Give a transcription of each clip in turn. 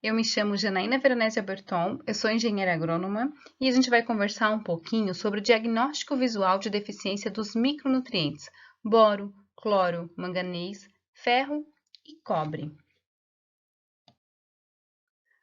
Eu me chamo Janaína Veronese Alberton, eu sou engenheira agrônoma e a gente vai conversar um pouquinho sobre o diagnóstico visual de deficiência dos micronutrientes boro, cloro, manganês, ferro e cobre.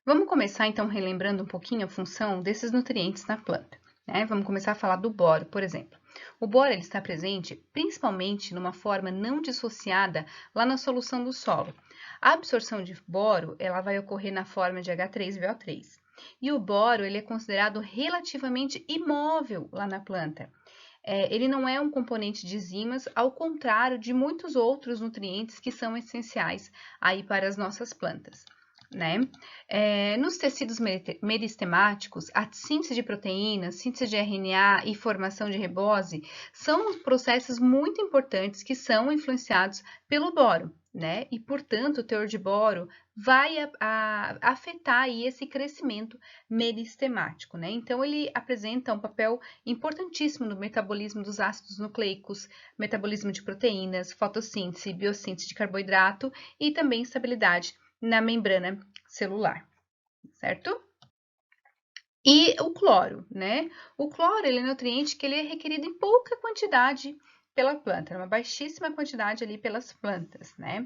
Vamos começar então relembrando um pouquinho a função desses nutrientes na planta, né? Vamos começar a falar do boro, por exemplo. O boro ele está presente principalmente numa forma não dissociada lá na solução do solo. A absorção de boro ela vai ocorrer na forma de H3VO3. E o boro ele é considerado relativamente imóvel lá na planta. Ele não é um componente de enzimas, ao contrário de muitos outros nutrientes que são essenciais aí para as nossas plantas. Né? Nos tecidos meristemáticos, a síntese de proteínas, síntese de RNA e formação de ribose são processos muito importantes que são influenciados pelo boro, né? E, portanto, o teor de boro vai afetar aí esse crescimento meristemático, né? Então, ele apresenta um papel importantíssimo no metabolismo dos ácidos nucleicos, metabolismo de proteínas, fotossíntese, biossíntese de carboidrato e também estabilidade na membrana celular, certo? E o cloro, né? O cloro ele é um nutriente que ele é requerido em pouca quantidade pela planta, uma baixíssima quantidade ali pelas plantas, né?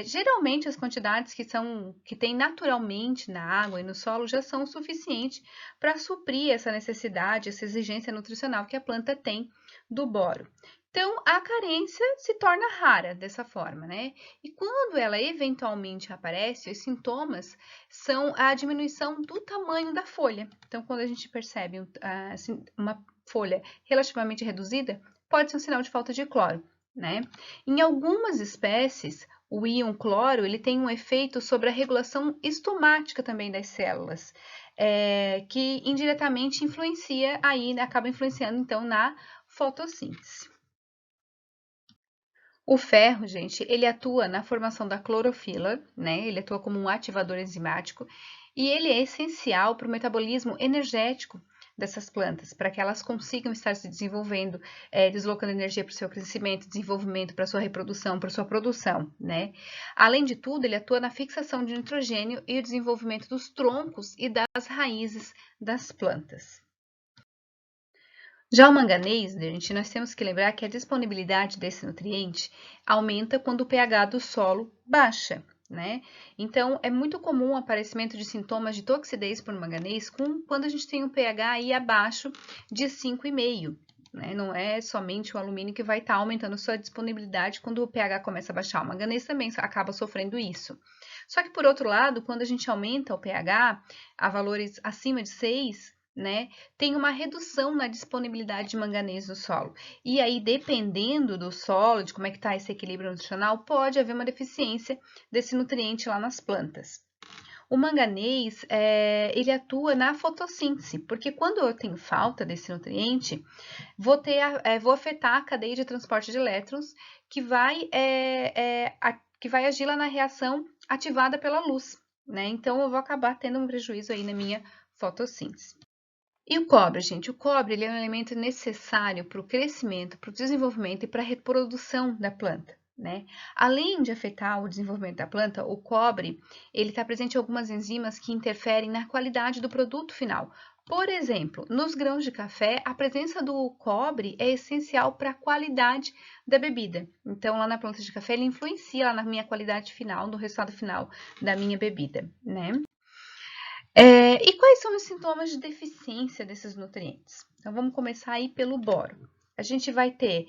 Geralmente as quantidades que tem naturalmente na água e no solo já são suficientes para suprir essa necessidade, essa exigência nutricional que a planta tem do boro. Então, a carência se torna rara dessa forma, né? E quando ela eventualmente aparece, os sintomas são a diminuição do tamanho da folha. Então, quando a gente percebe uma folha relativamente reduzida, pode ser um sinal de falta de cloro, né? Em algumas espécies, o íon cloro ele tem um efeito sobre a regulação estomática também das células, que indiretamente acaba influenciando então na fotossíntese. O ferro, gente, ele atua na formação da clorofila, né? Ele atua como um ativador enzimático e ele é essencial para o metabolismo energético dessas plantas, para que elas consigam estar se desenvolvendo, deslocando energia para o seu crescimento, desenvolvimento, para a sua reprodução, para a sua produção, né? Além de tudo, ele atua na fixação de nitrogênio e o desenvolvimento dos troncos e das raízes das plantas. Já o manganês, gente, nós temos que lembrar que a disponibilidade desse nutriente aumenta quando o pH do solo baixa, né? Então, é muito comum o aparecimento de sintomas de toxidez por manganês quando a gente tem um pH aí abaixo de 5,5, né? Não é somente o alumínio que vai estar aumentando sua disponibilidade quando o pH começa a baixar. O manganês também acaba sofrendo isso. Só que, por outro lado, quando a gente aumenta o pH a valores acima de 6, né, tem uma redução na disponibilidade de manganês no solo. E aí, dependendo do solo, de como é que está esse equilíbrio nutricional, pode haver uma deficiência desse nutriente lá nas plantas. O manganês, ele atua na fotossíntese, porque quando eu tenho falta desse nutriente, vou afetar a cadeia de transporte de elétrons, que vai agir lá na reação ativada pela luz, né? Então, eu vou acabar tendo um prejuízo aí na minha fotossíntese. E o cobre, gente? O cobre ele é um elemento necessário para o crescimento, para o desenvolvimento e para a reprodução da planta, né? Além de afetar o desenvolvimento da planta, o cobre ele está presente em algumas enzimas que interferem na qualidade do produto final. Por exemplo, nos grãos de café, a presença do cobre é essencial para a qualidade da bebida. Então, lá na planta de café, ele influencia lá na minha qualidade final, no resultado final da minha bebida, né? E quais são os sintomas de deficiência desses nutrientes? Então, vamos começar aí pelo boro. A gente vai ter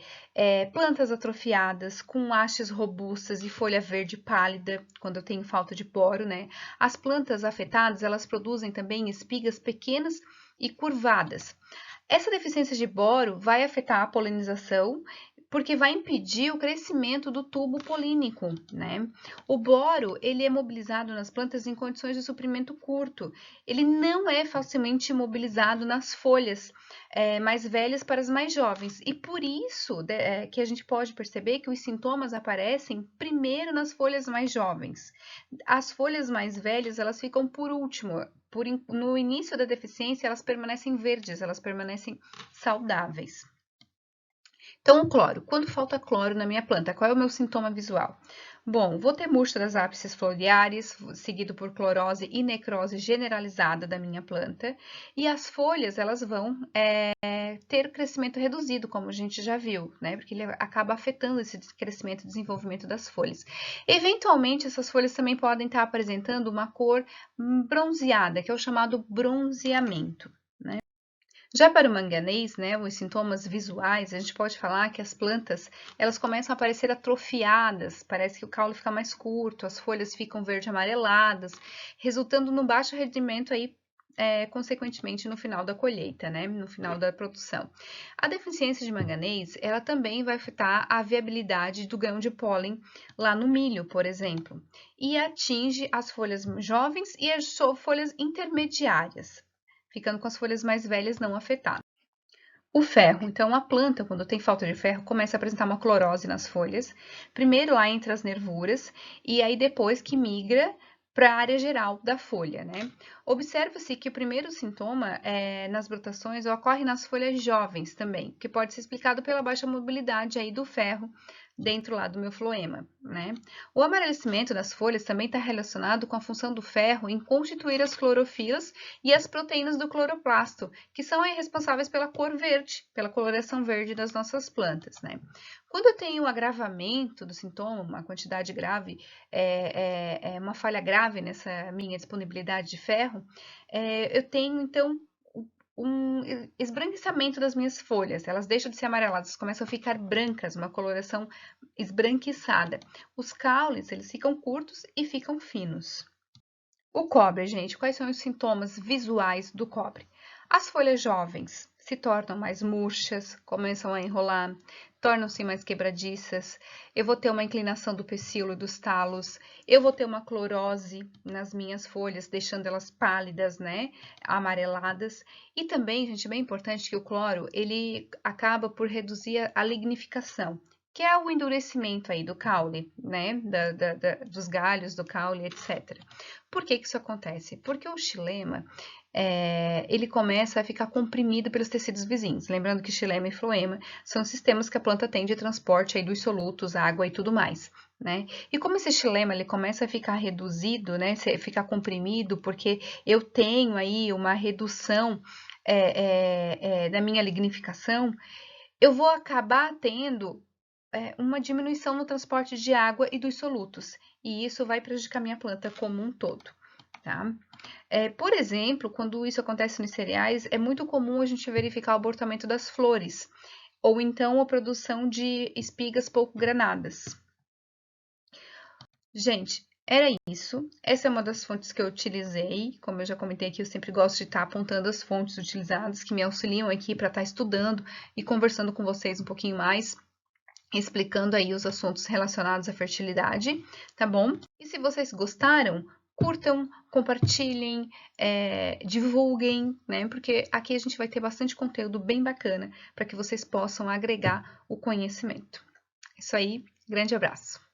plantas atrofiadas, com hastes robustas e folha verde pálida, quando eu tenho falta de boro, né? As plantas afetadas, elas produzem também espigas pequenas e curvadas. Essa deficiência de boro vai afetar a polinização, porque vai impedir o crescimento do tubo polínico, né? O boro, ele é mobilizado nas plantas em condições de suprimento curto. Ele não é facilmente mobilizado nas folhas mais velhas para as mais jovens. E por isso que a gente pode perceber que os sintomas aparecem primeiro nas folhas mais jovens. As folhas mais velhas, elas ficam por último. No início da deficiência, elas permanecem verdes, elas permanecem saudáveis. Então, o cloro. Quando falta cloro na minha planta, qual é o meu sintoma visual? Bom, vou ter murcho das ápices foliares, seguido por clorose e necrose generalizada da minha planta, e as folhas elas vão ter crescimento reduzido, como a gente já viu, né? Porque ele acaba afetando esse crescimento e desenvolvimento das folhas. Eventualmente, essas folhas também podem estar apresentando uma cor bronzeada, que é o chamado bronzeamento. Já para o manganês, né, os sintomas visuais, a gente pode falar que as plantas elas começam a aparecer atrofiadas, parece que o caule fica mais curto, as folhas ficam verde amareladas, resultando no baixo rendimento aí, consequentemente no final da colheita, né, no final da produção. A deficiência de manganês, ela também vai afetar a viabilidade do ganho de pólen lá no milho, por exemplo, e atinge as folhas jovens e as folhas intermediárias, ficando com as folhas mais velhas não afetadas. O ferro, então a planta, quando tem falta de ferro, começa a apresentar uma clorose nas folhas, primeiro lá entre as nervuras, e aí depois que migra para a área geral da folha, né? Observa-se que o primeiro sintoma nas brotações ocorre nas folhas jovens também, que pode ser explicado pela baixa mobilidade aí do ferro dentro lá do meu floema, né? O amarelecimento das folhas também está relacionado com a função do ferro em constituir as clorofilas e as proteínas do cloroplasto, que são aí responsáveis pela cor verde, pela coloração verde das nossas plantas, né? Quando eu tenho um agravamento do sintoma, uma quantidade grave, uma falha grave nessa minha disponibilidade de ferro, eu tenho, então, um esbranquiçamento das minhas folhas, elas deixam de ser amareladas, começam a ficar brancas, uma coloração esbranquiçada. Os caules, eles ficam curtos e ficam finos. O cobre, gente, quais são os sintomas visuais do cobre? As folhas jovens se tornam mais murchas, começam a enrolar, tornam-se mais quebradiças. Eu vou ter uma inclinação do pecíolo e dos talos. Eu vou ter uma clorose nas minhas folhas, deixando elas pálidas, né, amareladas. E também, gente, bem importante que o cloro, ele acaba por reduzir a lignificação, que é o endurecimento aí do caule, né, dos galhos do caule, etc. Por que isso acontece? Porque o xilema, ele começa a ficar comprimido pelos tecidos vizinhos. Lembrando que xilema e floema são sistemas que a planta tem de transporte aí dos solutos, água e tudo mais, né? E como esse xilema ele começa a ficar reduzido, né, ficar comprimido, porque eu tenho aí uma redução da minha lignificação, eu vou acabar tendo uma diminuição no transporte de água e dos solutos, e isso vai prejudicar minha planta como um todo, tá? Por exemplo, quando isso acontece nos cereais, é muito comum a gente verificar o abortamento das flores, ou então a produção de espigas pouco granadas. Gente, era isso. Essa é uma das fontes que eu utilizei. Como eu já comentei aqui, eu sempre gosto de estar apontando as fontes utilizadas que me auxiliam aqui para estar estudando e conversando com vocês um pouquinho mais, explicando aí os assuntos relacionados à fertilidade, tá bom? E se vocês gostaram, curtam, compartilhem, divulguem, né? Porque aqui a gente vai ter bastante conteúdo bem bacana para que vocês possam agregar o conhecimento. Isso aí, grande abraço!